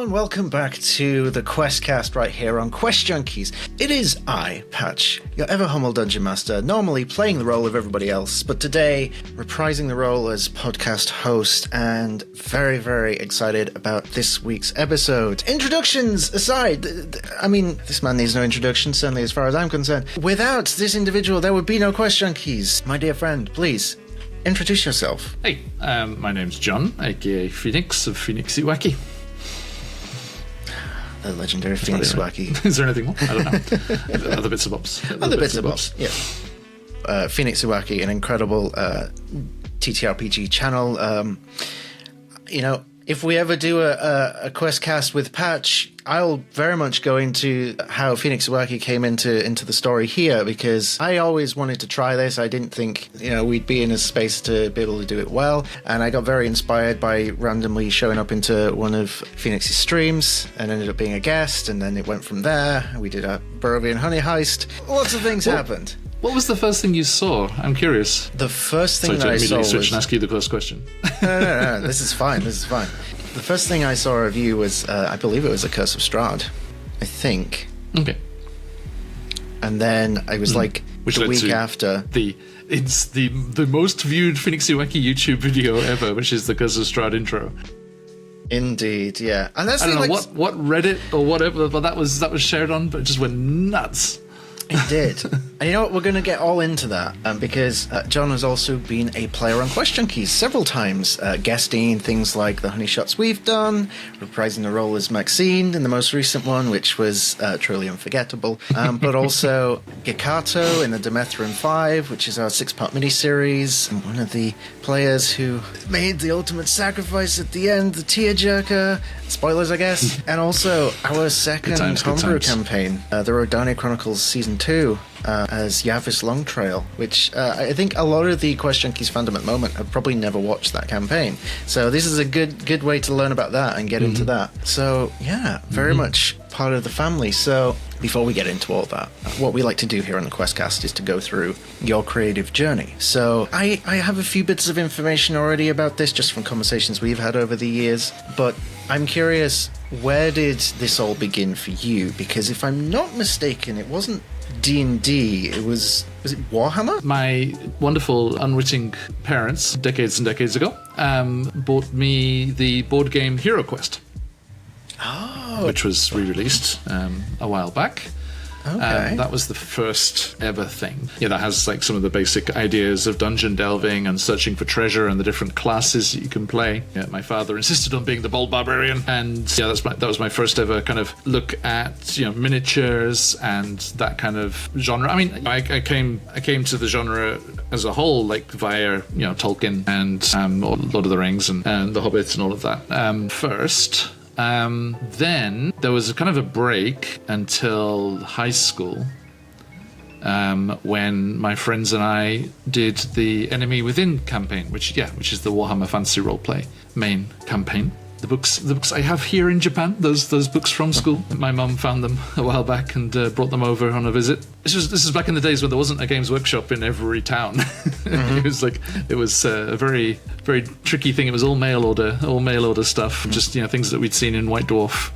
and welcome back to the QuestCast right here on Quest Junkies. It is I, Patch, your ever-humble Dungeon Master, normally playing the role of everybody else, but today reprising the role as podcast host, and very, very excited about this week's episode. Introductions aside, I mean, this man needs no introduction, certainly as far as I'm concerned. Without this individual, there would be no Quest Junkies. My dear friend, please, introduce yourself. Hey, my name's John, aka Phoenix of Phoenix Iwaki. The legendary Phoenix Iwaki. Is there anything more? I don't know. Other bits and bobs. Other bits and bobs, yeah. Phoenix Iwaki, an incredible TTRPG channel. You know, if we ever do a QuestCast with Patch, I'll very much go into how Phoenix Iwaki came into the story here, because I always wanted to try this. I didn't think, we'd be in a space to be able to do it well, and I got very inspired by randomly showing up into one of Phoenix's streams and ended up being a guest, and then it went from there. We did a Barovian honey heist. Lots of things happened. What was the first thing you saw? I'm curious. The first thing that I saw was... switch and ask you the first question. No. This is fine. The first thing I saw of you was, I believe it was A Curse of Strahd. I think. Okay. And then I was like, which the week after... It's the most viewed Phoenix Iwaki YouTube video ever, which is the Curse of Strahd intro. Indeed, yeah. And that's I don't know what Reddit or whatever, but that was shared on, but it just went nuts. It did. And you know what? We're going to get all into that because John has also been a player on Quest Junkies several times, guesting things like the honey shots we've done, reprising the role as Maxine in the most recent one, which was truly unforgettable, but also Gikato in the Demethrin 5, which is our 6-part miniseries, and one of the players who made the ultimate sacrifice at the end, the tearjerker. Spoilers, I guess. And also our second homebrew campaign, the Rodania Chronicles Season 2, as Yavis Longtrail, which I think a lot of the Quest Junkies fandom at the moment have probably never watched that campaign. So this is a good way to learn about that and get into that. So yeah, very much part of the family. So before we get into all that, what we like to do here on the QuestCast is to go through your creative journey. So I have a few bits of information already about this just from conversations we've had over the years, but I'm curious, where did this all begin for you? Because if I'm not mistaken, it wasn't D&D, was it Warhammer? My wonderful, unwitting parents, decades and decades ago, bought me the board game Hero Quest. Which was re-released a while back. Okay. That was the first ever thing. Yeah, that has like some of the basic ideas of dungeon delving and searching for treasure and the different classes that you can play. Yeah, my father insisted on being the bold barbarian, and yeah, that was my first ever kind of look at miniatures and that kind of genre. I mean, I came to the genre as a whole like via Tolkien and Lord of the Rings and The Hobbit and all of that first. Then there was a kind of a break until high school when my friends and I did the Enemy Within campaign, which is the Warhammer Fantasy Roleplay main campaign. The books I have here in Japan, those books from school. My mum found them a while back and brought them over on a visit. This is back in the days when there wasn't a Games Workshop in every town. It was a very, very tricky thing. It was all mail order stuff. Just things that we'd seen in White Dwarf.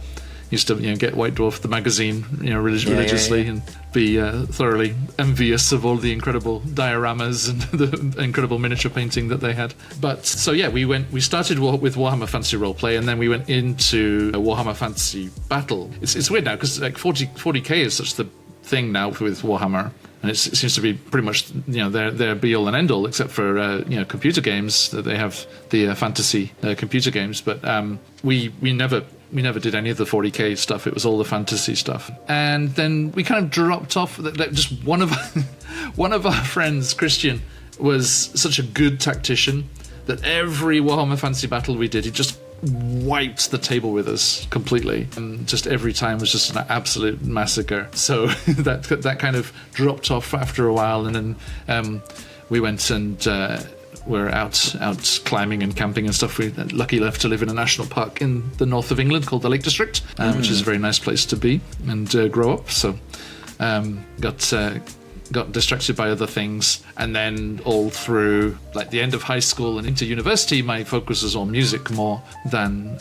Used to get White Dwarf the magazine religiously and be thoroughly envious of all the incredible dioramas and the incredible miniature painting that they had. But so yeah, we started with Warhammer Fantasy Roleplay, and then we went into Warhammer Fantasy Battle. It's weird now because like 40k is such the thing now with Warhammer. And it seems to be pretty much, their be-all and end-all, except for, computer games. That they have the fantasy computer games. But we never did any of the 40k stuff. It was all the fantasy stuff. And then we kind of dropped off. Just one of our friends, Christian, was such a good tactician that every Warhammer Fantasy Battle we did, he just wiped the table with us completely, and just every time was just an absolute massacre. So that kind of dropped off after a while, and then we went and we're out climbing and camping and stuff. We're lucky enough to live in a national park in the north of England called the Lake District, which is a very nice place to be and grow up. So got distracted by other things, and then all through like the end of high school and into university, my focus was on music more than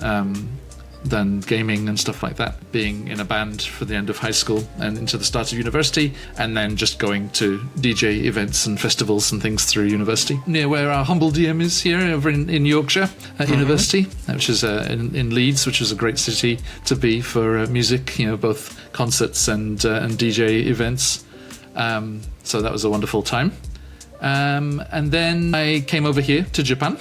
than gaming and stuff like that. Being in a band for the end of high school and into the start of university, and then just going to DJ events and festivals and things through university. Near where our humble DM is here, over in Yorkshire at university, which is in Leeds, which is a great city to be for music, both concerts and DJ events. So that was a wonderful time. And then I came over here to Japan.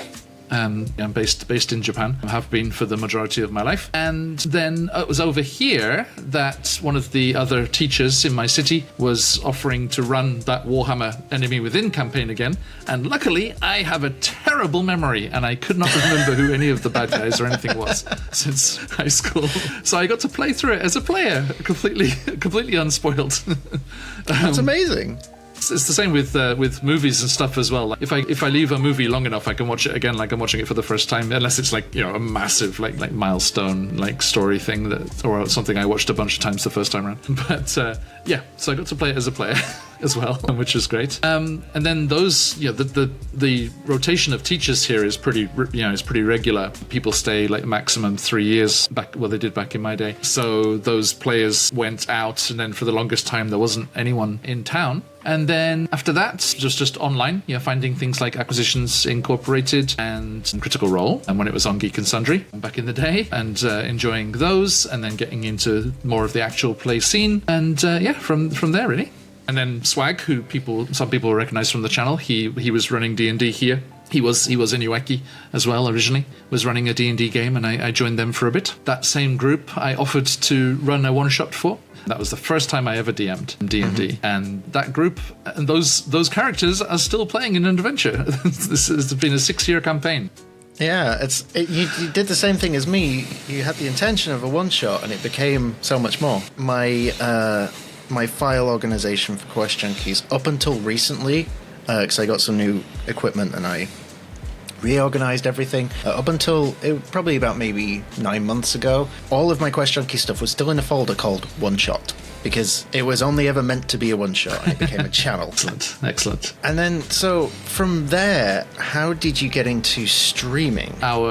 I'm based in Japan. I have been for the majority of my life. And then it was over here that one of the other teachers in my city was offering to run that Warhammer Enemy Within campaign again. And luckily, I have a terrible memory, and I could not remember who any of the bad guys or anything was since high school. So I got to play through it as a player, completely unspoiled. That's amazing. It's the same with movies and stuff as well. Like if I leave a movie long enough, I can watch it again like I'm watching it for the first time, unless it's like a massive like milestone like story thing or something I watched a bunch of times the first time around. But so I got to play it as a player as well, which was great. And then those the rotation of teachers here is pretty regular. People stay like maximum 3 years back. Well, they did back in my day. So those players went out, and then for the longest time there wasn't anyone in town. And then after that, just online, finding things like Acquisitions Incorporated and Critical Role, and when it was on Geek and Sundry back in the day, and enjoying those, and then getting into more of the actual play scene, and from there really. And then Swag, who some people recognize from the channel, he was running D&D here. He was in Ueki as well originally, was running a D&D game, and I joined them for a bit. That same group I offered to run a one-shot for. That was the first time I ever DM'd D&D. And that group, and those characters are still playing in an adventure. This has been a 6-year campaign. Yeah, you did the same thing as me. You had the intention of a one-shot, and it became so much more. My file organization for Quest Junkies, up until recently, because I got some new equipment and I reorganized everything, up until probably about maybe 9 months ago, all of my Quest Junkie stuff was still in a folder called One Shot, because it was only ever meant to be a one shot, and it became a channel. Excellent. And then, so from there, how did you get into streaming? Our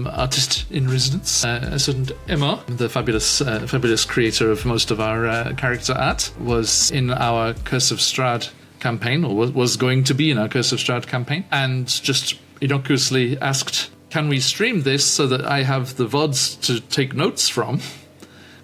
artist in residence, Emma, the fabulous creator of most of our character art, was in our Curse of Strahd campaign, or was going to be in our Curse of Strahd campaign, and just innocuously asked, can we stream this so that I have the VODs to take notes from?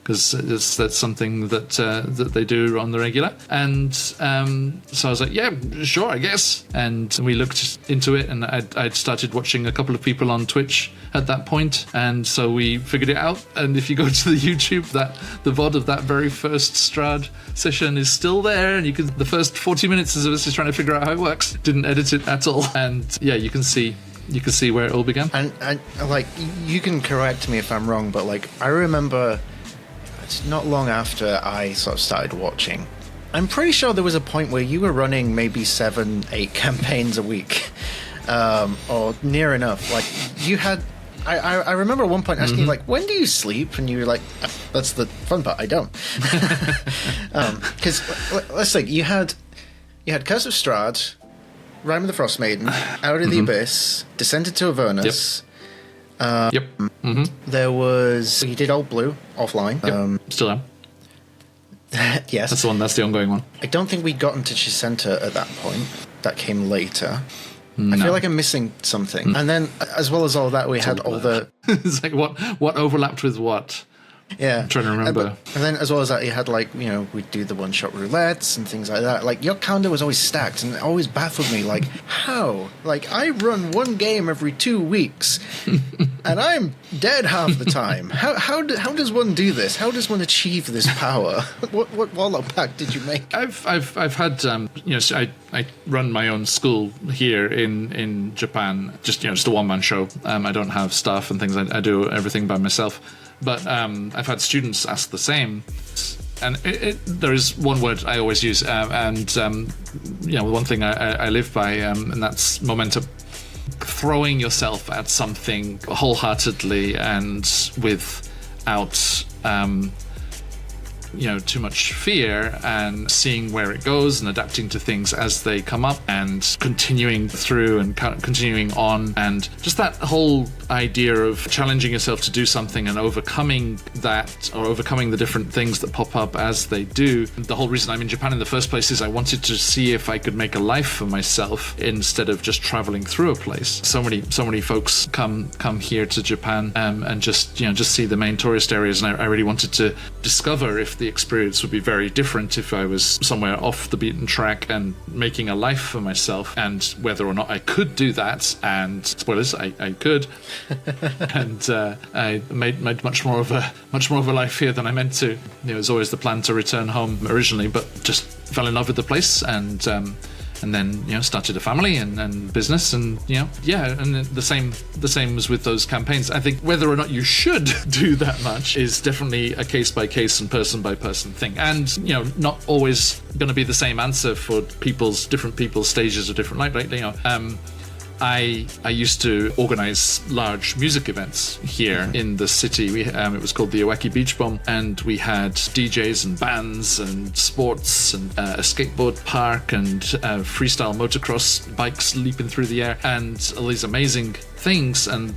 Because that's something that they do on the regular. And so I was like, yeah, sure, I guess. And we looked into it, and I'd started watching a couple of people on Twitch at that point, and so we figured it out. And if you go to the YouTube, the VOD of that very first Strahd session is still there, and the first 40 minutes is us just trying to figure out how it works. Didn't edit it at all, and yeah, you can see where it all began. And like, you can correct me if I'm wrong, but like, I remember it's not long after I sort of started watching, I'm pretty sure there was a point where you were running maybe 7-8 campaigns a week, or near enough. Like, you had, I remember at one point asking you, like, when do you sleep? And you were like, that's the fun part, I don't. Because let's think, you had Curse of Strahd, Rime of the Frost Maiden, Out of the Abyss, Descended to Avernus. Yep. There was, you did Old Blue offline. Yep. Still am. Yes. That's the one. That's the ongoing one. I don't think we'd gotten to Chisenta at that point. That came later. No. I feel like I'm missing something. And then, as well as all that, we had all the... It's like, what overlapped with what? Yeah. I'm trying to remember. And then, as well as that, you had, like, we'd do the one-shot roulettes and things like that. Like, your calendar was always stacked, and it always baffled me. Like, how? Like, I run one game every 2 weeks, and I'm dead half the time. How does one do this? How does one achieve this power? What Warlock pack did you make? I've had so I run my own school here in Japan. Just a one-man show. I don't have staff and things. I do everything by myself. But I've had students ask the same, and there is one word I always use, and one thing I live by, and that's momentum. Throwing yourself at something wholeheartedly and without too much fear, and seeing where it goes and adapting to things as they come up and continuing through and continuing on. And just that whole idea of challenging yourself to do something and overcoming that, or overcoming the different things that pop up as they do. The whole reason I'm in Japan in the first place is I wanted to see if I could make a life for myself instead of just traveling through a place. So many folks come here to Japan and just see the main tourist areas, and I really wanted to discover if the experience would be very different if I was somewhere off the beaten track and making a life for myself, and whether or not I could do that. And spoilers, I could. And I made much more of a life here than I meant to. It was always the plan to return home originally, but just fell in love with the place, and then started a family and business, and and the same was with those campaigns. I think whether or not you should do that much is definitely a case by case and person by person thing, and not always going to be the same answer for different people's stages of different life. Right? I used to organize large music events here in the city. It was called the Iwaki Beach Bomb, and we had DJs and bands and sports and a skateboard park and freestyle motocross bikes leaping through the air and all these amazing things. And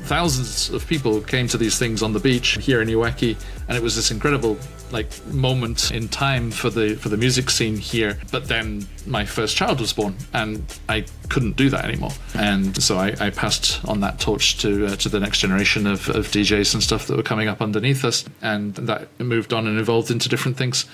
thousands of people came to these things on the beach here in Iwaki, and it was this incredible moment in time for the music scene here. But then my first child was born, and I couldn't do that anymore, and so I passed on that torch to the next generation of DJs and stuff that were coming up underneath us, and that moved on and evolved into different things.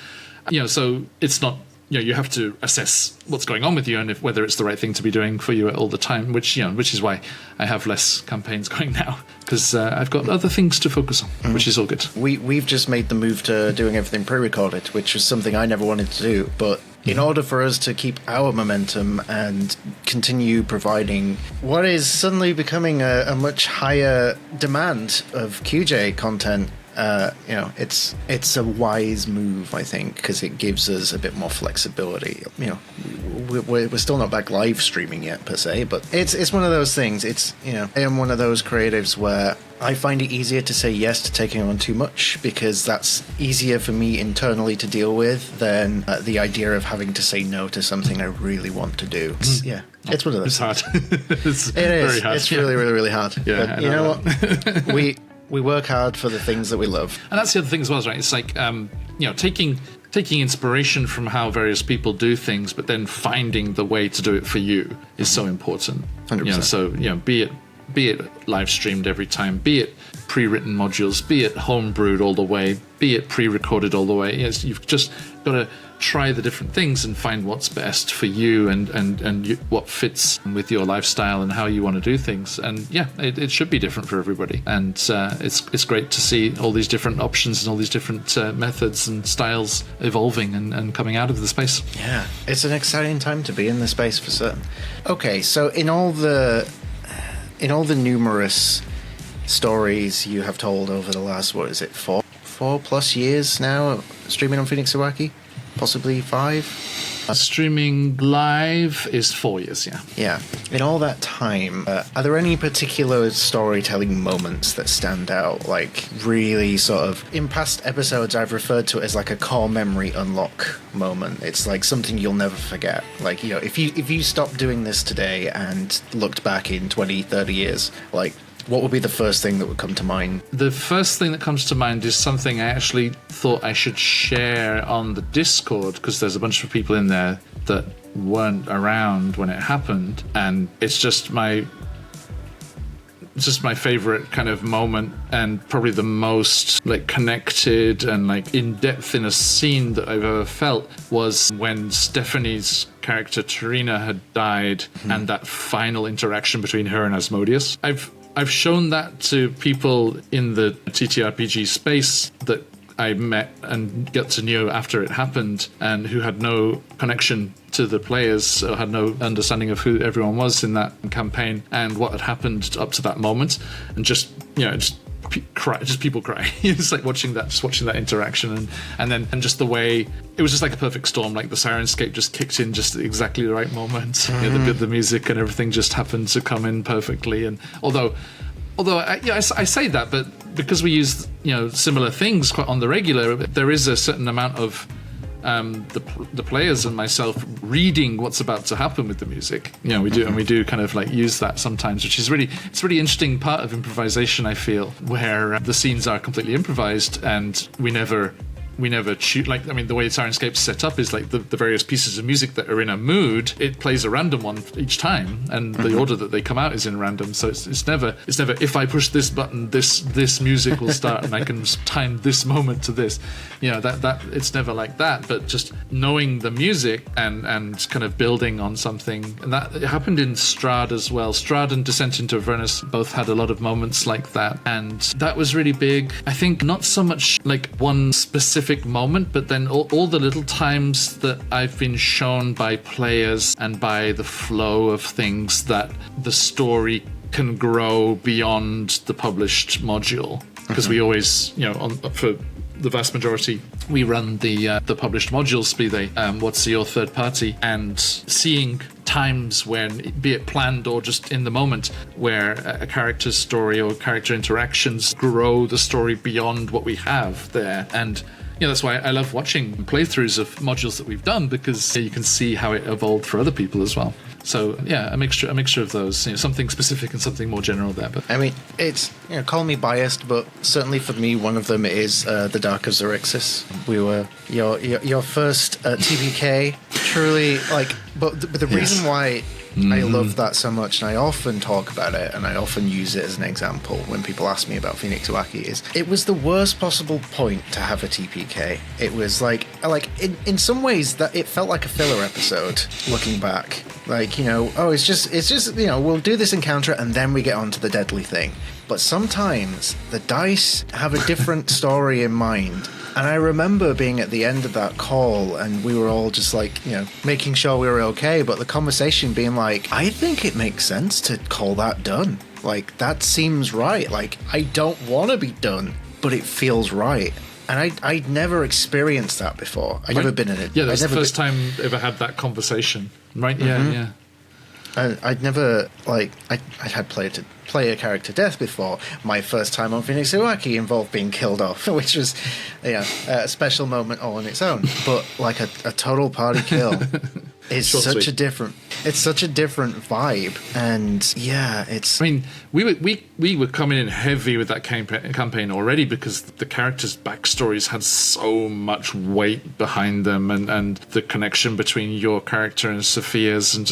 So it's not, you have to assess what's going on with you and whether it's the right thing to be doing for you all the time, which is why I have less campaigns going now, because I've got other things to focus on, which is all good. We've just made the move to doing everything pre-recorded, which was something I never wanted to do, but in order for us to keep our momentum and continue providing what is suddenly becoming a much higher demand of QJ content, it's a wise move, I think, because it gives us a bit more flexibility. We're still not back live streaming yet per se, but it's one of those things. I am one of those creatives where I find it easier to say yes to taking on too much, because that's easier for me internally to deal with than the idea of having to say no to something I really want to do. It's one of those. It's hard. It's very hard. It's really, really, really hard. Yeah, but you know what? We work hard for the things that we love. And that's the other thing as well, right? It's like, taking inspiration from how various people do things, but then finding the way to do it for you is so important. 100%. Be it live streamed every time, be it pre-written modules, be it homebrewed all the way, be it pre-recorded all the way. You've just got to try the different things and find what's best for you and what fits with your lifestyle and how you want to do things. And it should be different for everybody. And it's great to see all these different options and all these different methods and styles evolving and coming out of the space. Yeah, it's an exciting time to be in the space for certain. Okay, so in all the numerous stories you have told over the last, 4+ years now, streaming on Phoenix Iwaki? Possibly 5? Streaming live is 4 years, yeah. Yeah. In all that time, are there any particular storytelling moments that stand out? Like, really sort of, in past episodes, I've referred to it as like a core memory unlock moment. It's like something you'll never forget. Like, if you stopped doing this today and looked back in 20, 30 years, like, what would be the first thing that would come to mind? The first thing that comes to mind is something I actually thought I should share on the Discord, because there's a bunch of people in there that weren't around when it happened, and it's just my favorite kind of moment, and probably the most connected and in depth in a scene that I've ever felt was when Stephanie's character Tarina had died, and that final interaction between her and Asmodeus. I've shown that to people in the TTRPG space that I met and got to know after it happened, and who had no connection to the players, or had no understanding of who everyone was in that campaign and what had happened up to that moment, and just people cry. It's like watching that interaction, and then just the way it was just like a perfect storm. Like the Sirenscape just kicked in just at exactly the right moment. The music and everything just happened to come in perfectly. And although I say that, but because we use similar things quite on the regular, there is a certain amount of the players and myself reading what's about to happen with the music. We do, and we do kind of like use that sometimes, which is it's a really interesting part of improvisation, I feel, where the scenes are completely improvised and we never choose. Like, I mean, the way Sirenscape's set up is like the various pieces of music that are in a mood, it plays a random one each time, and the order that they come out is in random. So it's never if I push this button, this music will start, and I can time this moment to this. That it's never like that. But just knowing the music and kind of building on something, and that it happened in Strahd as well. Strahd and Descent into Avernus both had a lot of moments like that, and that was really big. I think not so much like one specific moment, but then all the little times that I've been shown by players and by the flow of things that the story can grow beyond the published module. Because we always, for the vast majority, we run the published modules, be they what's your third party, and seeing times when, be it planned or just in the moment, where a character's story or character interactions grow the story beyond what we have there. And that's why I love watching playthroughs of modules that we've done, because you can see how it evolved for other people as well. So yeah, a mixture of those, something specific and something more general there. But I mean, it's call me biased, but certainly for me, one of them is the Dark of Xerxes. We were your first TPK, truly but the reason why I love that so much, and I often talk about it, and I often use it as an example when people ask me about Phoenix Uwaki, is it was the worst possible point to have a TPK. It was like in some ways that it felt like a filler episode looking back. It's just we'll do this encounter and then we get on to the deadly thing. But sometimes the dice have a different story in mind. And I remember being at the end of that call, and we were all just making sure we were okay, but the conversation being like, I think it makes sense to call that done. Like, that seems right. Like, I don't want to be done, but it feels right. And I'd never experienced that before. I'd never been in it. Yeah, that was the first time I ever had that conversation. Right? Mm-hmm. Yeah. I'd never, I'd had player character death before. My first time on Phoenix Uwaki involved being killed off, which was, a special moment all on its own. But a total party kill is such a different vibe. And yeah, it's. I mean, we were coming in heavy with that campaign already, because the characters' backstories had so much weight behind them, and the connection between your character and Sophia's, and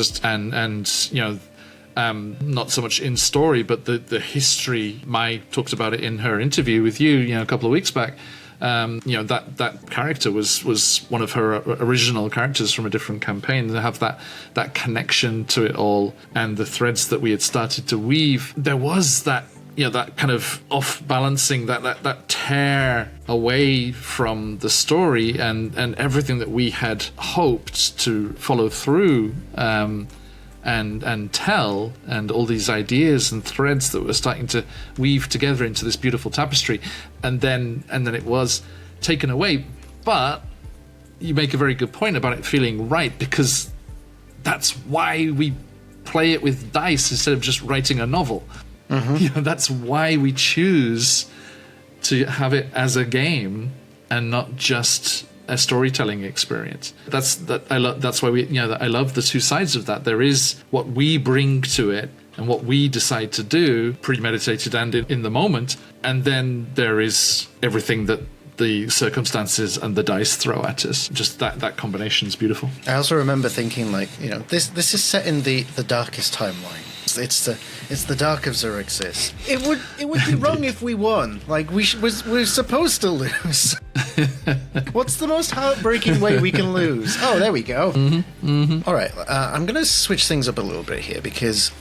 not so much in story, but the history. Mai talked about it in her interview with you, a couple of weeks back. That character was one of her original characters from a different campaign. To have that connection to it all, and the threads that we had started to weave, there was that that kind of off balancing, that tear away from the story and everything that we had hoped to follow through. And tell, and all these ideas and threads that were starting to weave together into this beautiful tapestry, and then it was taken away. But you make a very good point about it feeling right, because that's why we play it with dice instead of just writing a novel. Mm-hmm. That's why we choose to have it as a game and not just a storytelling experience. That's why I love the two sides of that. There is what we bring to it and what we decide to do, premeditated and in the moment, and then there is everything that the circumstances and the dice throw at us. Just that combination is beautiful. I also remember thinking, this is set in the darkest timeline. It's the Dark of Xerxes. It would be wrong if we won. We're supposed to lose. What's the most heartbreaking way we can lose? Oh, there we go. Mm-hmm, mm-hmm. All right, I'm going to switch things up a little bit here, because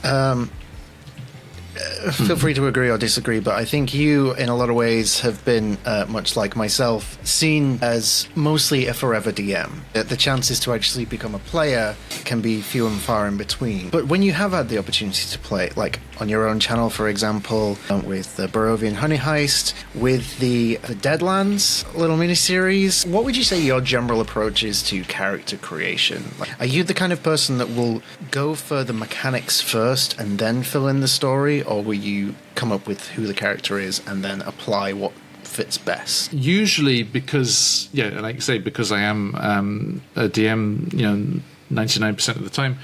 feel free to agree or disagree, but I think you, in a lot of ways, have been, much like myself, seen as mostly a forever DM. The chances to actually become a player can be few and far in between. But when you have had the opportunity to play, like on your own channel, for example, with the Barovian Honey Heist, with the Deadlands little miniseries, what would you say your general approach is to character creation? Are you the kind of person that will go for the mechanics first and then fill in the story? Or where you come up with who the character is and then apply what fits best? Usually because, like I say, because I am a DM, 99% of the time,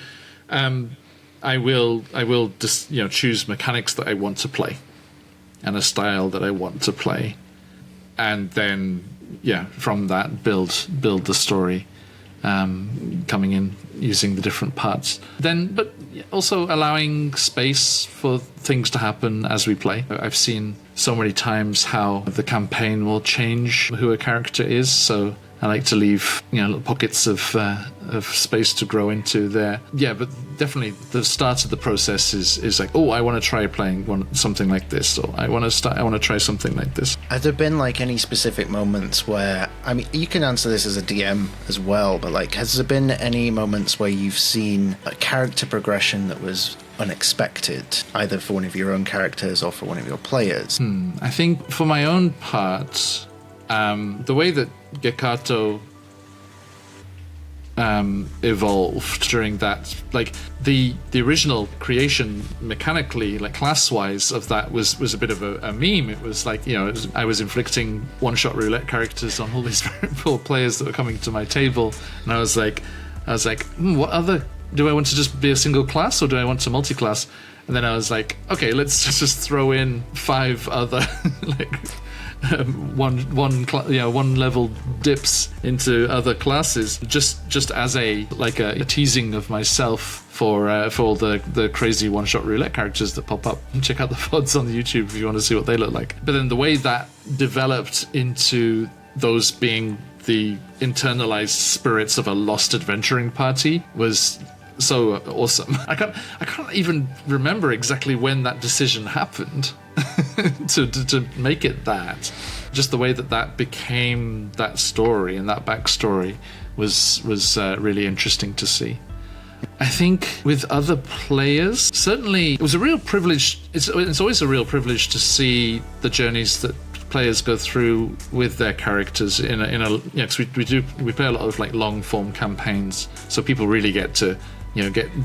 I will just, choose mechanics that I want to play and a style that I want to play. And then, from that, build the story, coming in using the different parts. But also allowing space for things to happen as we play. I've seen so many times how the campaign will change who a character is, so I like to leave, little pockets of space to grow into there. Yeah, but definitely the start of the process is like, I want to try playing something like this, or I want to try something like this. Have there been like any specific moments where, I mean, you can answer this as a DM as well, but like, has there been any moments where you've seen a character progression that was unexpected, either for one of your own characters or for one of your players? I think for my own part, the way that Gekato evolved during that, like the original creation mechanically, like class-wise of that was a bit of a meme. It was like, I was inflicting one-shot roulette characters on all these very poor players that were coming to my table, and I was like, what other, do I want to just be a single class or do I want to multi-class? And then I was like, okay, let's just throw in 5 other like one level dips into other classes, just as a teasing of myself for all the crazy one-shot roulette characters that pop up. Check out the VODs on YouTube if you want to see what they look like. But then the way that developed into those being the internalized spirits of a lost adventuring party was so awesome. I can't even remember exactly when that decision happened to make it that. Just the way that became that story and that backstory was really interesting to see. I think with other players, certainly it was a real privilege. It's always a real privilege to see the journeys that players go through with their characters in a because we play a lot of like long form campaigns, so people really get to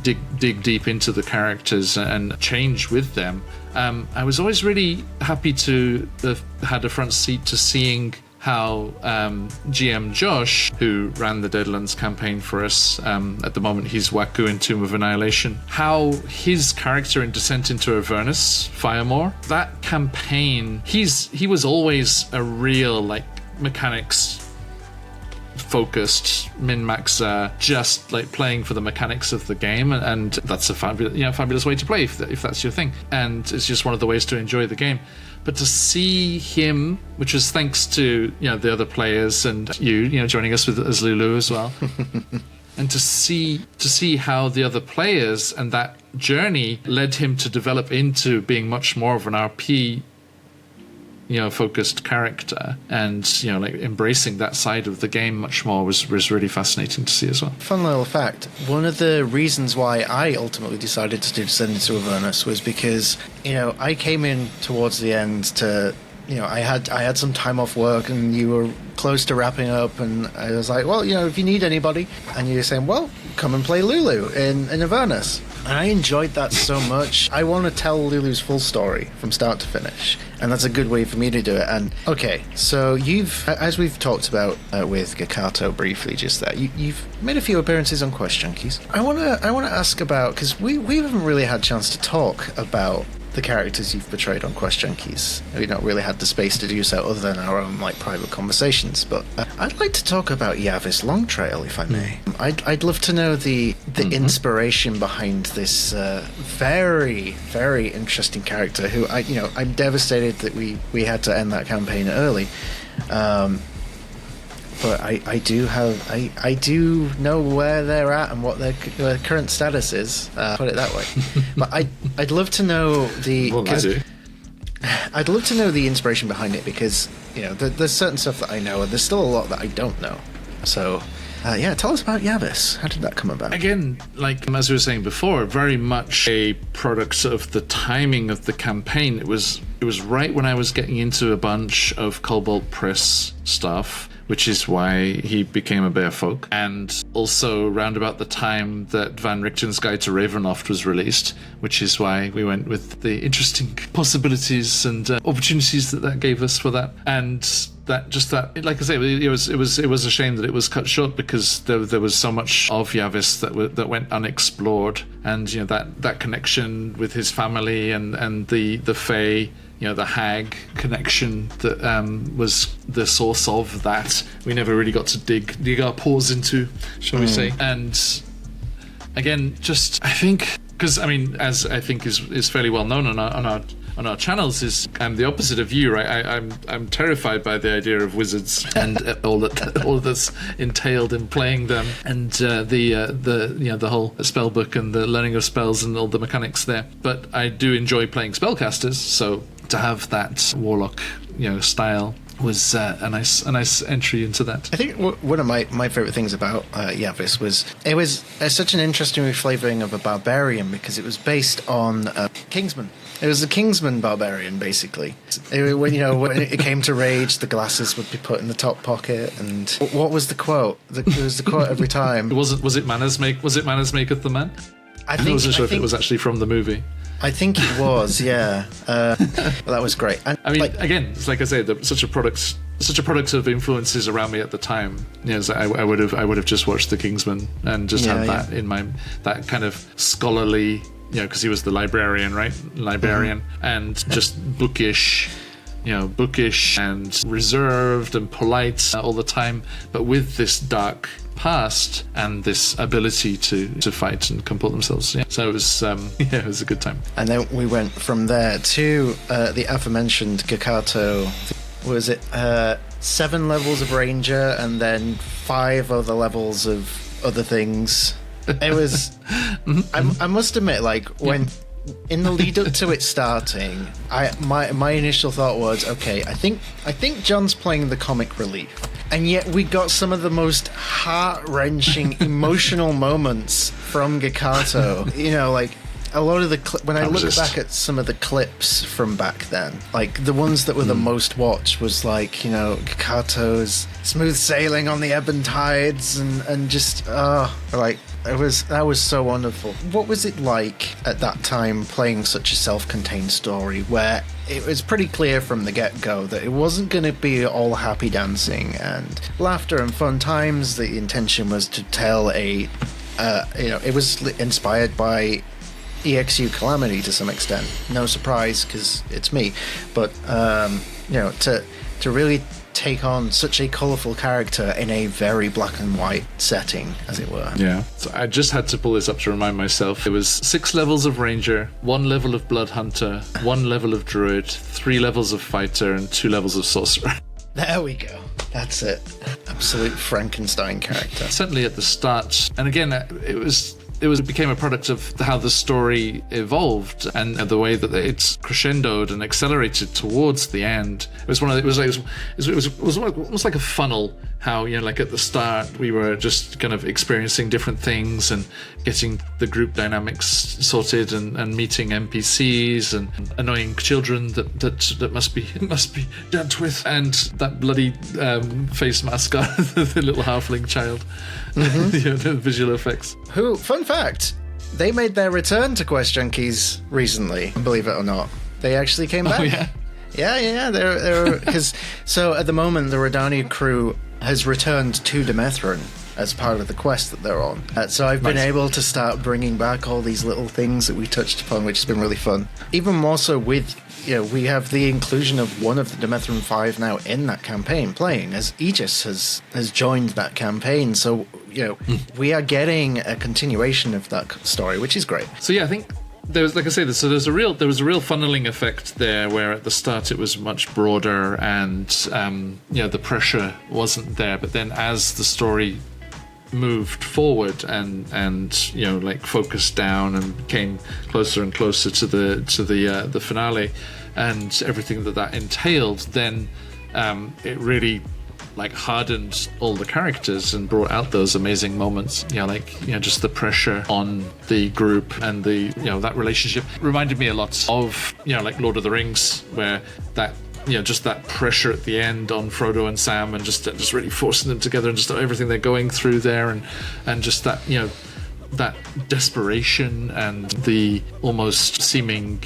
dig deep into the characters and change with them. I was always really happy to have had a front seat to seeing how GM Josh, who ran the Deadlands campaign for us, at the moment he's Waku in Tomb of Annihilation, how his character in Descent into Avernus, Firemore, that campaign, he was always a real like mechanics focused min-maxer, just like playing for the mechanics of the game, and that's a fabulous way to play if that's your thing, and it's just one of the ways to enjoy the game. But to see him, which was thanks to the other players and you joining us as Lulu as well, and to see how the other players and that journey led him to develop into being much more of an RP focused character, and like embracing that side of the game much more was really fascinating to see as well. Fun little fact, one of the reasons why I ultimately decided to Descent into Avernus was because I came in towards the end to I had some time off work and you were close to wrapping up, and I was like, well, if you need anybody, and you were saying, well, come and play Lulu in Avernus. And I enjoyed that so much. I want to tell Lulu's full story from start to finish, and that's a good way for me to do it. And okay, so as we've talked about with Gekato briefly just there, you've made a few appearances on Quest Junkies. I want to ask about, because we haven't really had a chance to talk about the characters you've portrayed on Quest Junkies. We've not really had the space to do so other than our own like private conversations, but I'd like to talk about Yavis Longtrail, if I may. I'd love to know the inspiration behind this very, very interesting character who I'm devastated that we had to end that campaign early. But I do know where they're at and what their current status is. Put it that way. But I'd love to know I'd love to know the inspiration behind it, because there's certain stuff that I know, and there's still a lot that I don't know. So tell us about Yavis. How did that come about? Again, like as we were saying before, very much a product of the timing of the campaign. It was right when I was getting into a bunch of Cobalt Press stuff, which is why he became a bear folk. And also round about the time that Van Richten's Guide to Ravenloft was released, which is why we went with the interesting possibilities and opportunities that gave us for that. And that, like I say, it was a shame that it was cut short, because there was so much of Yavis that went unexplored, and that connection with his family and the Fae, the hag connection that was the source of that. We never really got to dig our paws into, shall we say. And again, just I think, because as I think is fairly well known on our channels, is I'm the opposite of you, right? I'm terrified by the idea of wizards and all that's entailed in playing them, and the whole spell book and the learning of spells and all the mechanics there. But I do enjoy playing spellcasters, so to have that warlock style was a nice entry into that. I think one of my favorite things about Yavis was it was such an interesting reflavoring of a barbarian, because it was based on Kingsman. It was a Kingsman barbarian, basically. When it came to rage, the glasses would be put in the top pocket. And what was the quote? It was the quote every time. Was it Manners maketh the man? I wasn't sure if it was actually from the movie. I think it was, yeah. Well, that was great. And, again, it's like I say, such a product of influences around me at the time. I would have just watched The Kingsman and just had that in my, that kind of scholarly, because he was the librarian, right? And just bookish and reserved and polite all the time, but with this dark past and this ability to fight and comport themselves. Yeah. So it was it was a good time. And then we went from there to the aforementioned Gakato. Was it 7 levels of Ranger and then 5 other levels of other things? It was. I must admit, when. In the lead up to it starting, my initial thought was, okay, I think John's playing the comic relief, and yet we got some of the most heart-wrenching emotional moments from Gakato. A lot of when I look back at some of the clips from back then, the ones that were the most watched was Gakato's smooth sailing on the ebb and tides, and just that was so wonderful. What was it like at that time playing such a self-contained story where it was pretty clear from the get-go that it wasn't going to be all happy dancing and laughter and fun times? The intention was to tell it was inspired by EXU Calamity to some extent. No surprise, because it's me. But to really take on such a colourful character in a very black and white setting, as it were. Yeah. So I just had to pull this up to remind myself. It was 6 levels of Ranger, 1 level of Blood Hunter, 1 level of Druid, 3 levels of Fighter, and 2 levels of Sorcerer. There we go. That's it. Absolute Frankenstein character. Certainly at the start. And again, it became a product of how the story evolved and the way that it's crescendoed and accelerated towards the end. It was almost like a funnel. How at the start we were just kind of experiencing different things and getting the group dynamics sorted and meeting NPCs and annoying children that must be dealt with, and that bloody face mascot, the little halfling child. The visual effects. Who, fun fact, they made their return to Quest Junkies recently, believe it or not. They actually came back. Oh, yeah? Yeah. They're because so at the moment the Redania crew has returned to Demethrin as part of the quest that they're on. So I've been able to start bringing back all these little things that we touched upon, which has been really fun. Even more so with, we have the inclusion of one of the Demethrin 5 now in that campaign playing, as Aegis has joined that campaign. So, we are getting a continuation of that story, which is great. So yeah, I think there was, like I say, there was a real funneling effect there, where at the start it was much broader and the pressure wasn't there, but then as the story moved forward and focused down and came closer and closer to the finale and everything that entailed, then it really hardened all the characters and brought out those amazing moments. Just the pressure on the group and the that relationship reminded me a lot of Lord of the Rings, where that just that pressure at the end on Frodo and Sam, and just really forcing them together, and just everything they're going through there, and just that, that desperation and the almost seeming,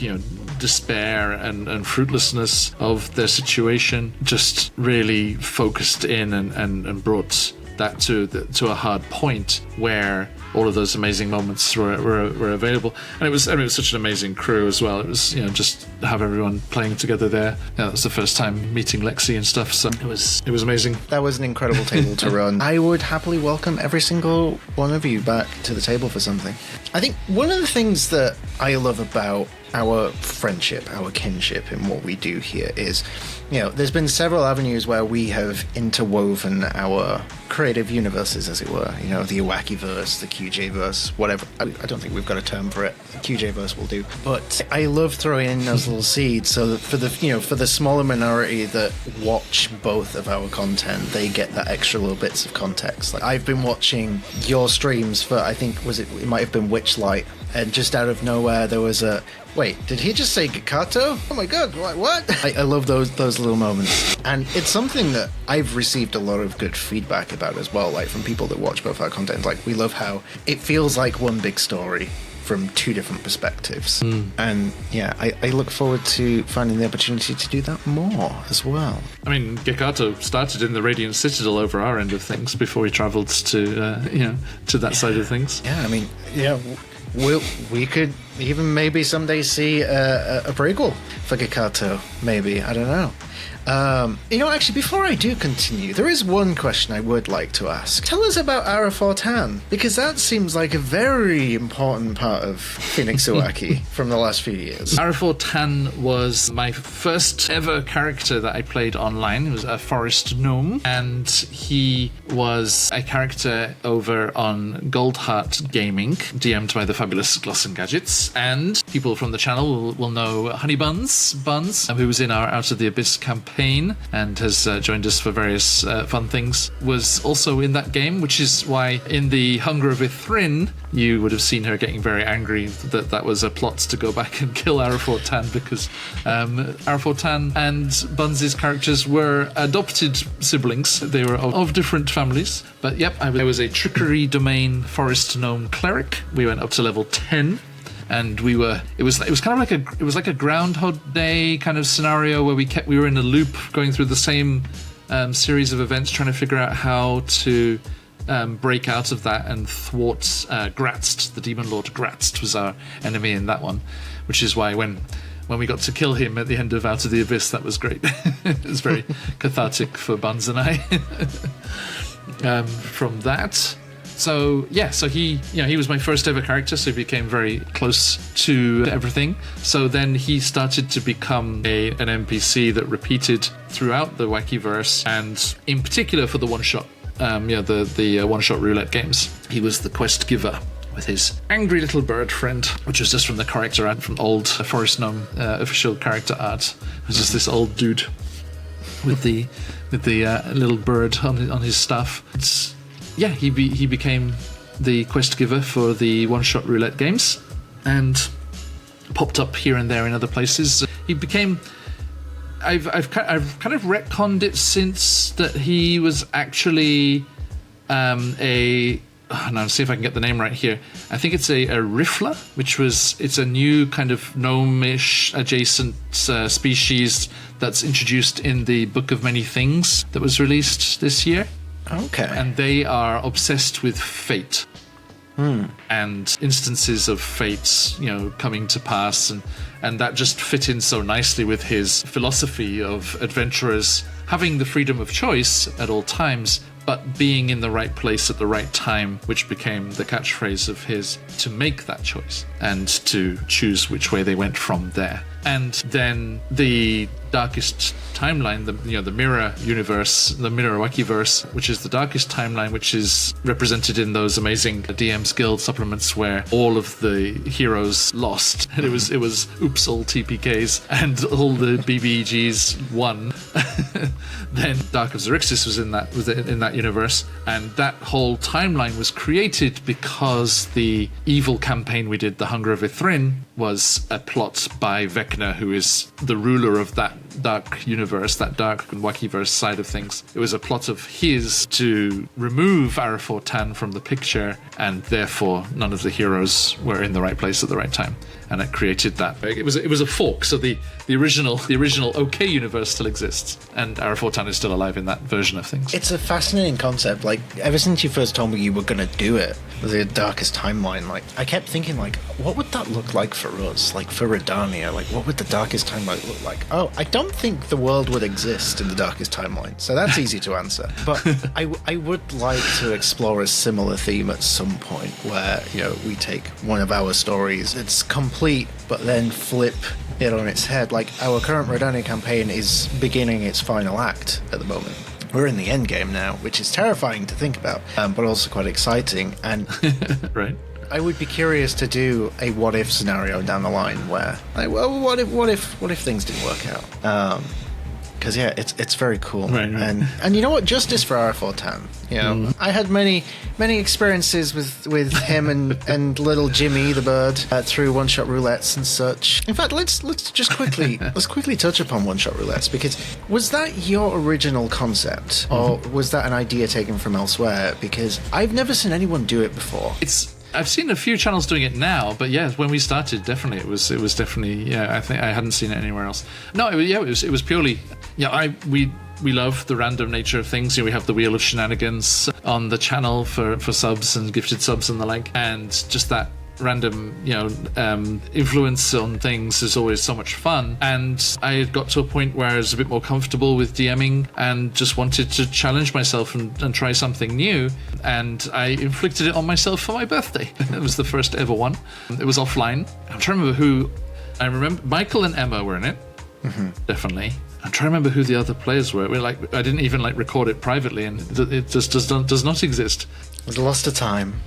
despair and fruitlessness of their situation just really focused in and brought that to a hard point where all of those amazing moments were available. And it was such an amazing crew as well. It was, just have everyone playing together there. That was the first time meeting Lexi and stuff, so it was amazing. That was an incredible table to run. I would happily welcome every single one of you back to the table for something. I think one of the things that I love about our friendship, our kinship in what we do here is, there's been several avenues where we have interwoven our creative universes, as it were. The Iwakiverse, the QJ-verse, whatever. I don't think we've got a term for it. The QJ-verse will do. But I love throwing in those little seeds so that for the smaller minority that watch both of our content, they get that extra little bits of context. Like, I've been watching your streams for, I think, it might have been Witchlight, and just out of nowhere there was a... Wait, did he just say Gakato? Oh my god, what? I love those little moments. And it's something that I've received a lot of good feedback about as well, like from people that watch both our content. Like, we love how it feels like one big story from two different perspectives. And yeah, I look forward to finding the opportunity to do that more as well. I mean, Gekato started in the Radiant Citadel over our end of things before he travelled to to that side of things. Yeah, I mean, we could even maybe someday see a prequel for Gekato. Maybe, I don't know. Actually, before I do continue, there is one question I would like to ask. Tell us about Arafortan, because that seems like a very important part of Phoenix Iwaki from the last few years. Arafortan was my first ever character that I played online. He was a forest gnome, and he was a character over on Goldheart Gaming, DM'd by the fabulous Gloss and Gadgets, and people from the channel will know Honey Buns, who was in our Out of the Abyss campaign and has joined us for various fun things, was also in that game, which is why in the Hunger of Ithrin you would have seen her getting very angry that was a plot to go back and kill Arafortan, because Arafortan and Buns' characters were adopted siblings. They were of different families, but yep, I was a Trickery Domain Forest Gnome Cleric. We went up to level 10. And it was kind of like a Groundhog Day kind of scenario where we were in a loop going through the same series of events, trying to figure out how to break out of that and thwart Gratzt. The Demon Lord Gratzt was our enemy in that one, which is why when we got to kill him at the end of Out of the Abyss, that was great. It was very cathartic for Buns and I. From that. So he was my first ever character, so he became very close to everything. So then he started to become an NPC that repeated throughout the Wakiverse, and in particular for the one-shot, the one-shot roulette games. He was the quest giver with his angry little bird friend, which was just from the character art from old Forest Gnome official character art. It was just this old dude with the little bird on his staff. He became the quest giver for the one-shot roulette games, and popped up here and there in other places. He became. I've kind of retconned it since that he was actually now see if I can get the name right here. I think it's a Riffler, it's a new kind of gnome-ish adjacent species that's introduced in the Book of Many Things that was released this year. Okay. And they are obsessed with fate. And instances of fates, coming to pass, and that just fit in so nicely with his philosophy of adventurers having the freedom of choice at all times, but being in the right place at the right time, which became the catchphrase of his, to make that choice and to choose which way they went from there. And then the darkest timeline, the mirror universe, the mirror Wakiverse, which is the darkest timeline, which is represented in those amazing DM's Guild supplements where all of the heroes lost, and it was oops, all TPKs, and all the BBEGs won. Then Dark of Xerxes was in that universe, and that whole timeline was created because the evil campaign we did, the Hunger of Ithrin, was a plot by Vecna, who is the ruler of that dark universe, that dark and wacky-verse side of things. It was a plot of his to remove Arafor Tan from the picture, and therefore none of the heroes were in the right place at the right time. And it created that. It was a fork. So the original OK universe still exists, and Arafor Tan is still alive in that version of things. It's a fascinating concept. Like, ever since you first told me you were going to do it, the Darkest Timeline, like, I kept thinking, like, what would that look like for us? Like, for Redania, like, what would the Darkest Timeline look like? Oh, I don't think the world would exist in the Darkest Timeline, so that's easy to answer. But I would like to explore a similar theme at some point where, you know, we take one of our stories, it's complete, but then flip it on its head. Like, our current Redania campaign is beginning its final act at the moment. We're in the end game now, which is terrifying to think about, but also quite exciting. And right. I would be curious to do a what if scenario down the line where, like, well, what if things didn't work out? Because yeah, it's very cool, right. And you know what, justice for Arafor Tan. You know, I had many experiences with him and little Jimmy the bird through one-shot roulettes and such. In fact, let's just quickly touch upon one-shot roulettes, because was that your original concept, or was that an idea taken from elsewhere? Because I've never seen anyone do it before. I've seen a few channels doing it now, but yeah, when we started, definitely it was definitely, yeah. I think I hadn't seen it anywhere else. No, it was purely, yeah. We love the random nature of things. You know, we have the Wheel of Shenanigans on the channel for subs and gifted subs and the like, and just that random, you know, influence on things is always so much fun. And I had got to a point where I was a bit more comfortable with DMing and just wanted to challenge myself and try something new. And I inflicted it on myself for my birthday. It was the first ever one. It was offline. I'm trying to remember who. I remember Michael and Emma were in it. Definitely. I'm trying to remember who the other players were. I didn't even record it privately, and it just does not exist. It was lost to time.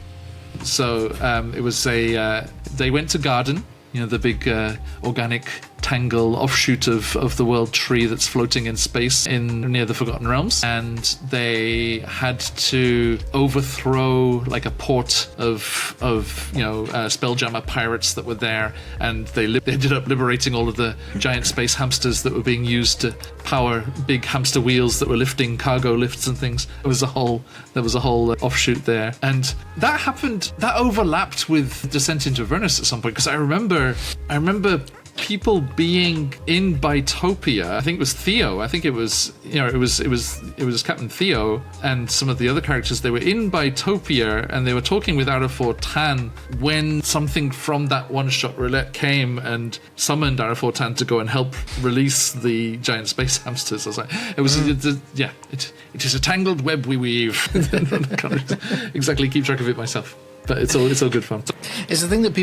So it was they went to Garden, you know, the big organic tangle offshoot of the world tree that's floating in space near the Forgotten Realms, and they had to overthrow like a port of you know, Spelljammer pirates that were there, and they ended up liberating all of the giant space hamsters that were being used to power big hamster wheels that were lifting cargo lifts and things. There was a whole offshoot there, and that overlapped with Descent into Avernus at some point, because I remember people being in Bitopia. I think it was Theo. I think it was, you know, it was Captain Theo and some of the other characters. They were in Bitopia and they were talking with Arafor Tan when something from that one-shot roulette came and summoned Arafor Tan to go and help release the giant space hamsters. I was like, it is a tangled web we weave. I can't exactly keep track of it myself. But it's all good fun. It's the thing that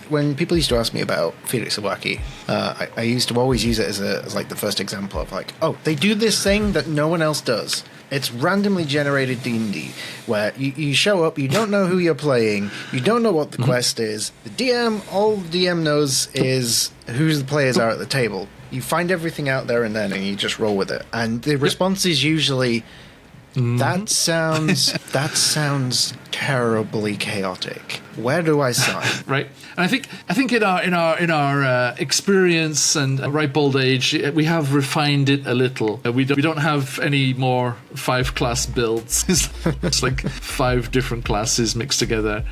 when people used to ask me about Felix Sawaki, I used to always use it as like the first example of like, oh, they do this thing that no one else does. It's randomly generated D&D, where you show up, you don't know who you're playing, you don't know what the quest is. All the DM knows is who the players are at the table. You find everything out there and then, and you just roll with it. And the response is usually, that sounds terribly chaotic. Where do I sign? Right, and I think in our experience and ripe old age, we have refined it a little. We don't have any more 5-class builds. It's like 5 different classes mixed together.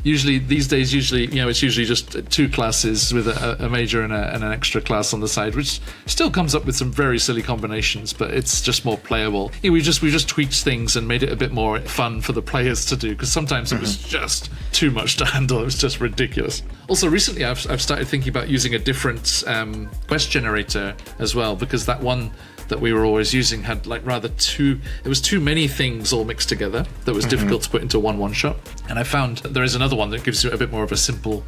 Usually these days, you know, it's usually just 2 classes with a major and an extra class on the side, which still comes up with some very silly combinations, but it's just more playable. Yeah, we just tweaked things and made it a bit more fun for the players to do, because sometimes it was just too much to handle. It was just ridiculous. Also, recently I've started thinking about using a different quest generator as well, because that one that we were always using had like it was too many things all mixed together that was difficult to put into one shot. And I found there is another one that gives you a bit more of a simple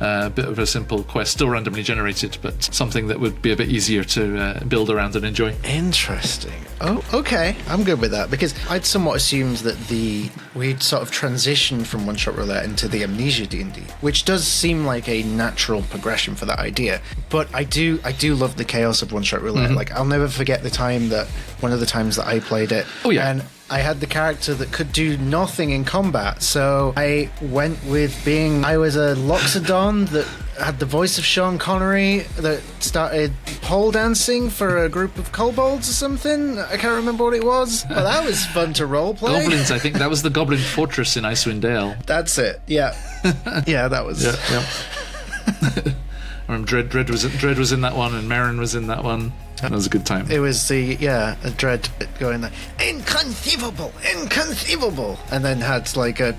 quest, still randomly generated, but something that would be a bit easier to build around and enjoy. Interesting. Oh, okay. I'm good with that, because I'd somewhat assumed that we'd sort of transitioned from one-shot roulette into the Amnesia D&D, which does seem like a natural progression for that idea. But I do love the chaos of one-shot roulette. Like, I'll never forget one of the times that I played it. Oh yeah. And I had the character that could do nothing in combat, so I went with I was a Loxodon that had the voice of Sean Connery that started pole dancing for a group of kobolds or something. I can't remember what it was, but that was fun to role play. Goblins, I think that was the Goblin Fortress in Icewind Dale. That's it. Yeah, yeah, that was. Yeah. I remember Dread was in that one, and Merrin was in that one. That was a good time. It was a Dread going there, inconceivable, and then had like a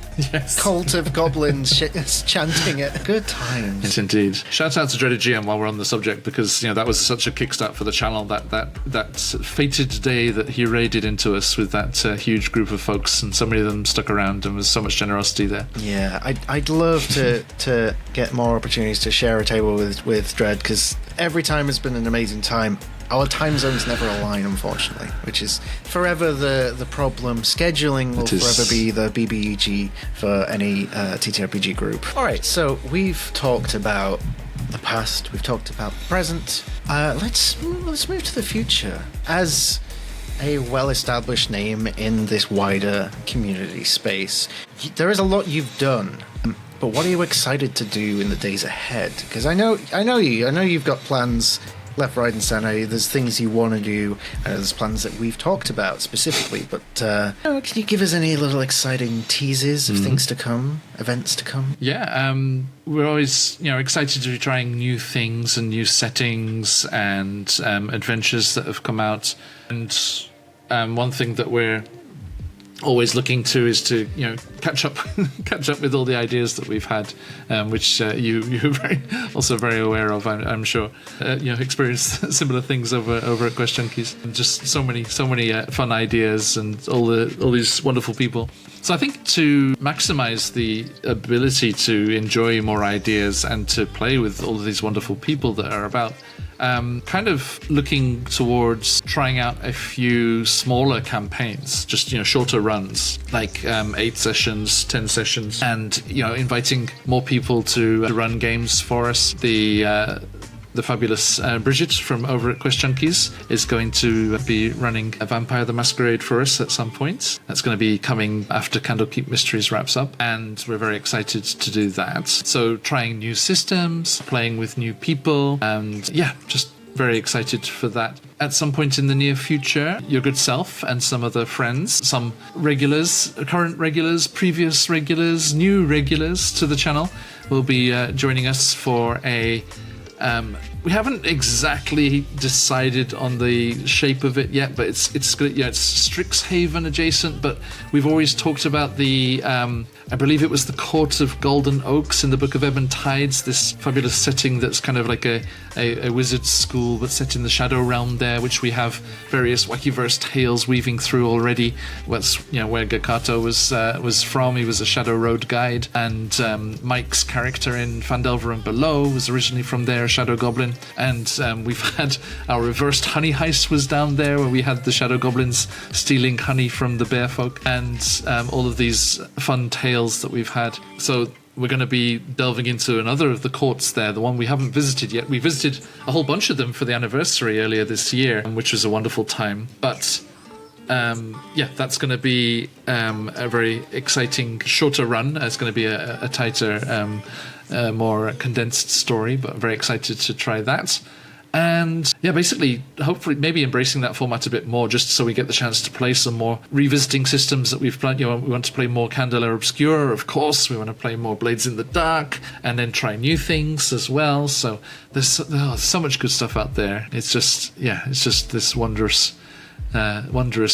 cult of goblins chanting it. Good times. Yes, indeed. Shout out to Dreaded GM while we're on the subject, because that was such a kickstart for the channel. That fated day that he raided into us with that huge group of folks, and so many of them stuck around, and was so much generosity there. Yeah, I'd love to get more opportunities to share a table with Dread, because every time has been an amazing time. Our time zones never align, unfortunately, which is forever the problem. Scheduling will forever be the BBEG for any TTRPG group. All right, so we've talked about the past, we've talked about the present. Let's move to the future. As a well-established name in this wider community space, there is a lot you've done. But what are you excited to do in the days ahead? Because I know you've got plans left, right, and centre. There's things you want to do. There's plans that we've talked about specifically. But can you give us any little exciting teases of things to come, events to come? Yeah, we're always excited to be trying new things and new settings and adventures that have come out. And one thing that we're always looking to is to catch up with all the ideas that we've had, which you're very aware of, I'm sure. Experienced similar things over at Quest Junkies. Just so many fun ideas and all these wonderful people. So I think to maximize the ability to enjoy more ideas and to play with all of these wonderful people that are about, kind of looking towards trying out a few smaller campaigns, just shorter runs, like 8 sessions, 10 sessions, and inviting more people to run games for us. The fabulous Bridget from over at Quest Junkies is going to be running a Vampire the Masquerade for us at some point. That's going to be coming after Candlekeep Mysteries wraps up, and we're very excited to do that. So trying new systems, playing with new people, and just very excited for that. At some point in the near future, your good self and some other friends, some regulars, current regulars, previous regulars, new regulars to the channel, will be joining us for a... we haven't exactly decided on the shape of it yet, but it's Strixhaven adjacent. But we've always talked about the I believe it was the Court of Golden Oaks in the Book of Ebon Tides, this fabulous setting that's kind of like a wizard's school, but set in the Shadow Realm there, which we have various Wakiverse tales weaving through already. That's where Gakato was from. He was a Shadow Road guide, and Mike's character in Phandelver and Below was originally from there, Shadow Goblin. And we've had our reversed honey heist was down there, where we had the Shadow Goblins stealing honey from the bear folk, and all of these fun tales that we've had. So we're going to be delving into another of the courts there, the one we haven't visited yet. We visited a whole bunch of them for the anniversary earlier this year, which was a wonderful time. But that's going to be a very exciting, shorter run. It's going to be a tighter, more condensed story, but I'm very excited to try that. And basically, hopefully, maybe embracing that format a bit more, just so we get the chance to play some more revisiting systems that we've played. We want to play more Candela Obscura, of course. We want to play more Blades in the Dark, and then try new things as well. So there's so much good stuff out there. It's just this wondrous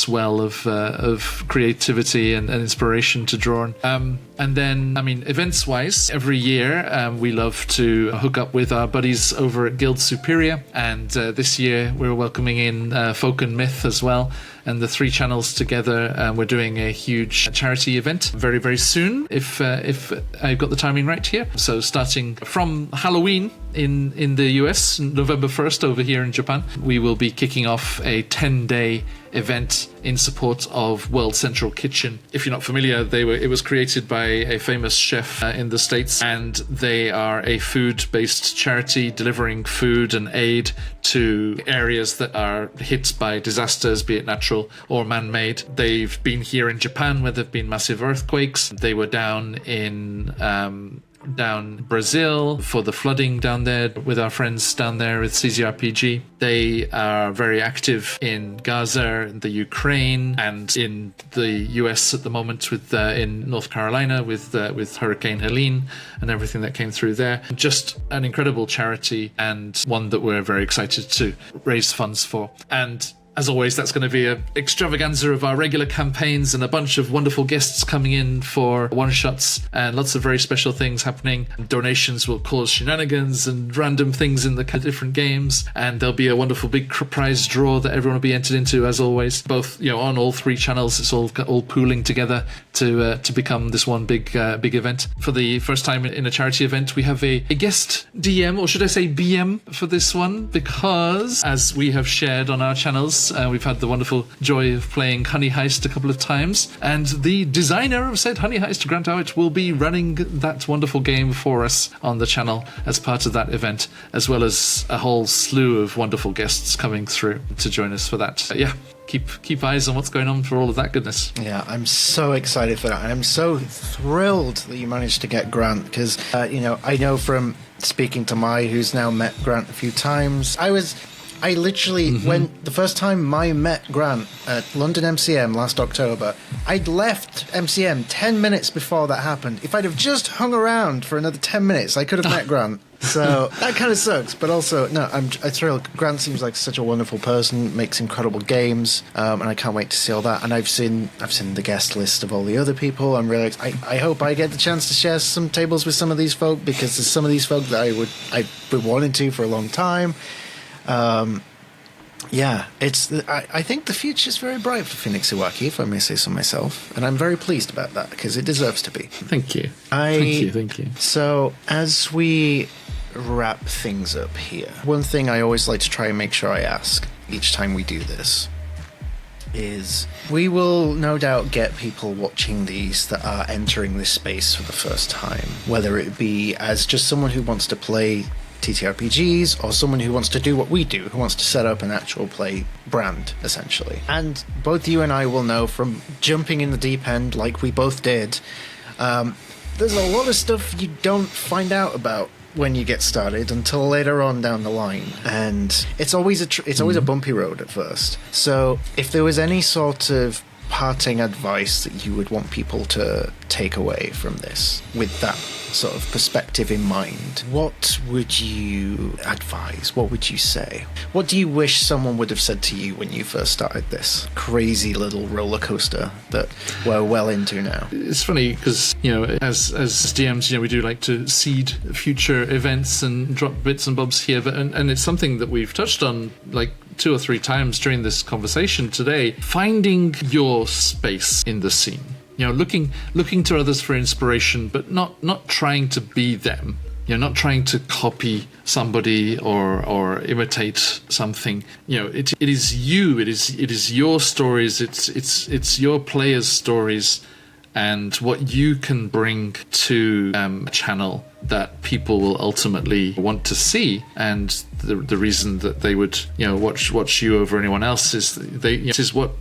well of creativity and inspiration to draw on. And then, events-wise, every year we love to hook up with our buddies over at Guild Superior, and this year we're welcoming in Folk and Myth as well, and the 3 channels together. We're doing a huge charity event very, very soon, if I've got the timing right here. So starting from Halloween in the US, November 1st over here in Japan, we will be kicking off a 10-day event in support of World Central Kitchen. If you're not familiar, it was created by a famous chef in the States, and they are a food-based charity delivering food and aid to areas that are hit by disasters, be it natural or man-made. They've been here in Japan where there have been massive earthquakes. They were down in down Brazil for the flooding down there with our friends down there with TTRPG. They are very active in Gaza, in the Ukraine, and in the US at the moment with in North Carolina with Hurricane Helene and everything that came through there. Just an incredible charity, and one that we're very excited to raise funds for. And as always, that's going to be an extravaganza of our regular campaigns and a bunch of wonderful guests coming in for one-shots and lots of very special things happening. Donations will cause shenanigans and random things in the different games, and there'll be a wonderful big prize draw that everyone will be entered into, as always. Both, on all 3 channels, it's all pooling together to become this one big event. For the first time in a charity event, we have a guest DM, or should I say BM, for this one, because as we have shared on our channels, we've had the wonderful joy of playing Honey Heist a couple of times, and the designer of said Honey Heist, Grant Howitt, will be running that wonderful game for us on the channel as part of that event, as well as a whole slew of wonderful guests coming through to join us for that. Keep eyes on what's going on for all of that goodness. Yeah, I'm so excited for that. I'm so thrilled that you managed to get Grant, because, I know from speaking to Mai, who's now met Grant a few times, I literally, when the first time I met Grant at London MCM last October, I'd left MCM 10 minutes before that happened. If I'd have just hung around for another 10 minutes, I could have met Grant. So that kind of sucks, but also, no, I'm thrilled. Grant seems like such a wonderful person, makes incredible games, and I can't wait to see all that. And I've seen the guest list of all the other people. I'm really, I hope I get the chance to share some tables with some of these folk, because there's some of these folk that I've been wanting to for a long time. I think the future's very bright for Phoenix Iwaki, if I may say so myself, and I'm very pleased about that, because it deserves to be. Thank you. Thank you. So, as we wrap things up here, one thing I always like to try and make sure I ask each time we do this is, we will no doubt get people watching these that are entering this space for the first time, whether it be as just someone who wants to play TTRPGs, or someone who wants to do what we do, who wants to set up an actual play brand, essentially. And both you and I will know from jumping in the deep end like we both did, there's a lot of stuff you don't find out about when you get started until later on down the line, and it's always a bumpy road at first. So if there was any sort of parting advice that you would want people to take away from this, with that sort of perspective in mind, what would you advise? What would you say? What do you wish someone would have said to you when you first started this crazy little roller coaster that we're well into now? It's funny because, as DMs, we do like to seed future events and drop bits and bobs here, but and it's something that we've touched on like 2 or 3 times during this conversation today. Finding your space in the scene. Looking to others for inspiration, but not trying to be them. Not trying to copy somebody or imitate something. It is you. It is your stories. It's your players' stories, and what you can bring to a channel that people will ultimately want to see. And the reason that they would watch you over anyone else is is what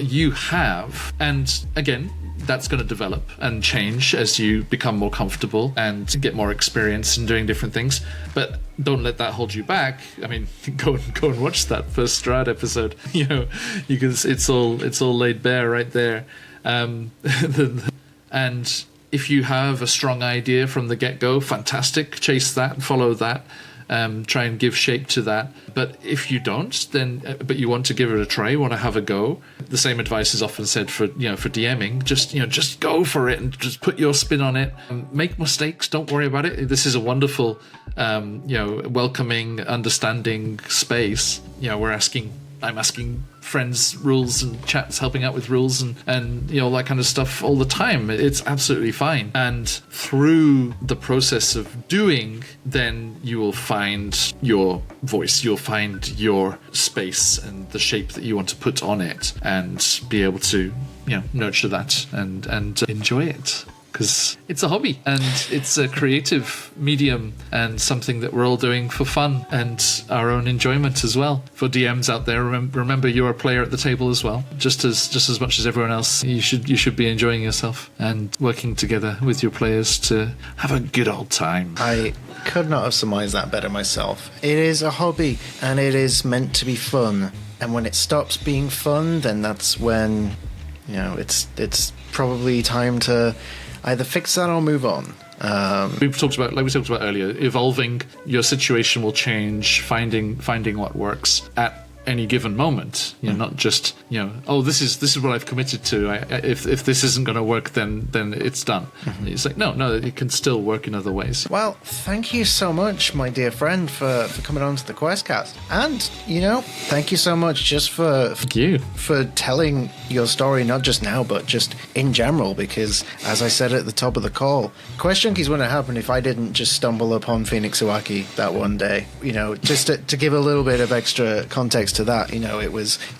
you have. And again, that's going to develop and change as you become more comfortable and get more experience in doing different things. But don't let that hold you back. I mean, go and watch that first Strahd episode. You can. It's all laid bare right there. And if you have a strong idea from the get-go, fantastic. Chase that, follow that. Try and give shape to that. But if you don't, but you want to give it a try, want to have a go, the same advice is often said for DMing. Just go for it and just put your spin on it. Make mistakes, don't worry about it. This is a wonderful, welcoming, understanding space. I'm asking friends rules and chats, helping out with rules and all that kind of stuff all the time. It's absolutely fine. And through the process of doing, then you will find your voice, you'll find your space and the shape that you want to put on it, and be able to nurture that and enjoy it. because it's a hobby and it's a creative medium and something that we're all doing for fun and our own enjoyment as well. For DMs out there, remember you're a player at the table as well, just as much as everyone else. You should be enjoying yourself and working together with your players to have a good old time. I could not have surmised that better myself. It is a hobby and it is meant to be fun. And when it stops being fun, then that's when, it's probably time to either fix that or move on. We talked about earlier, evolving. Your situation will change. Finding what works at any given moment. Not just this is what I've committed to. If this isn't going to work, then it's done. It's like no, it can still work in other ways. Well, thank you so much, my dear friend, for coming on to the QuestCast, and thank you so much just for telling your story, not just now but just in general. Because as I said at the top of the call, Quest Junkies wouldn't happen if I didn't just stumble upon Phoenix Iwaki that one day. Just to give a little bit of extra context to that,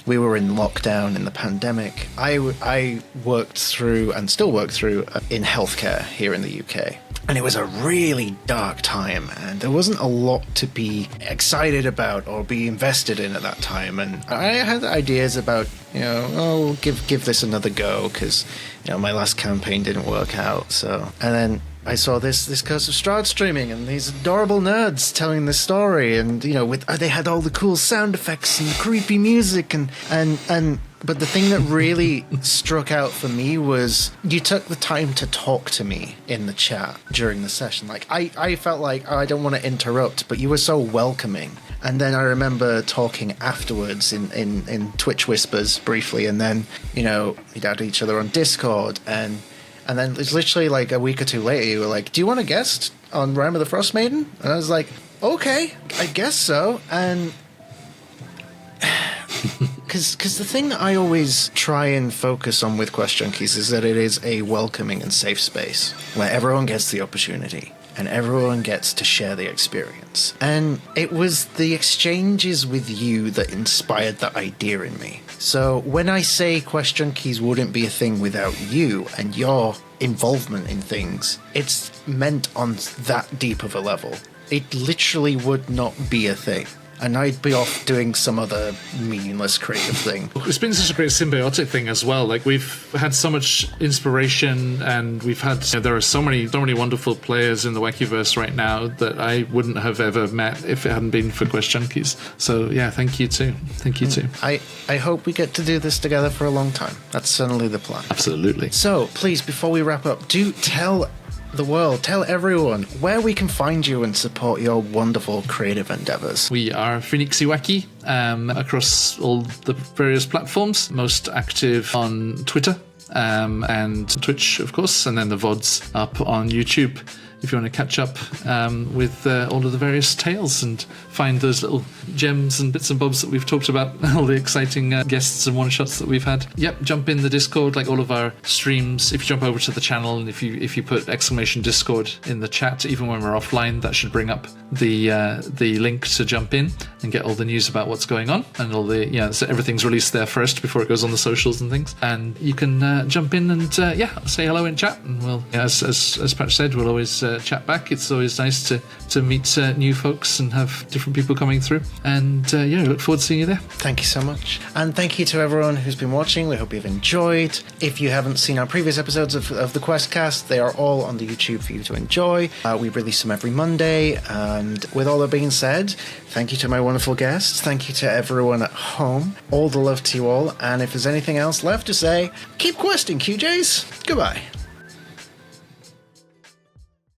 we were in lockdown in the pandemic. I worked through and still work through in healthcare here in the UK. And it was a really dark time, and there wasn't a lot to be excited about or be invested in at that time. And I had ideas about, give this another go, because, my last campaign didn't work out. So, and then I saw this Curse of Strahd streaming, and these adorable nerds telling the story, and they had all the cool sound effects and creepy music, and but the thing that really struck out for me was you took the time to talk to me in the chat during the session. Like I felt like I don't want to interrupt, but you were so welcoming. And then I remember talking afterwards in Twitch whispers briefly, and then we'd add each other on Discord, and then it's literally like a week or two later, you were like, do you want a guest on Rime of the Frost Maiden? And I was like, okay, I guess so. And because the thing that I always try and focus on with Quest Junkies is that it is a welcoming and safe space where everyone gets the opportunity and everyone gets to share the experience. And it was the exchanges with you that inspired that idea in me. So when I say Quest Junkies wouldn't be a thing without you and your involvement in things, it's meant on that deep of a level. It literally would not be a thing. And I'd be off doing some other meaningless creative thing. It's been such a great symbiotic thing as well. Like, we've had so much inspiration, and we've had there are so many wonderful players in the Wakiverse right now that I wouldn't have ever met if it hadn't been for Quest Junkies. So yeah, thank you too. I hope we get to do this together for a long time. That's certainly the plan. Absolutely. So please, before we wrap up, do tell the world, tell everyone where we can find you and support your wonderful creative endeavors. We are Phoenix Iwaki across all the various platforms, most active on Twitter and Twitch, of course, and then the VODs up on YouTube if you want to catch up with all of the various tales and find those little gems and bits and bobs that we've talked about, all the exciting guests and one-shots that we've had. Yep, jump in the Discord, like all of our streams. If you jump over to the channel and if you put !Discord in the chat, even when we're offline, that should bring up the link to jump in and get all the news about what's going on, and all the so everything's released there first before it goes on the socials and things. And you can jump in and say hello in chat, and we'll, as Patch said, we'll always chat back. It's always nice to meet new folks and have different people coming through, and look forward to seeing you there. Thank you so much, and thank you to everyone who's been watching. We hope you've enjoyed. If you haven't seen our previous episodes of the QuestCast, they are all on the YouTube for you to enjoy. We release them every Monday. And with all that being said, thank you to my wonderful guests, thank you to everyone at home, all the love to you all, and if there's anything else left to say, keep questing, QJs. Goodbye.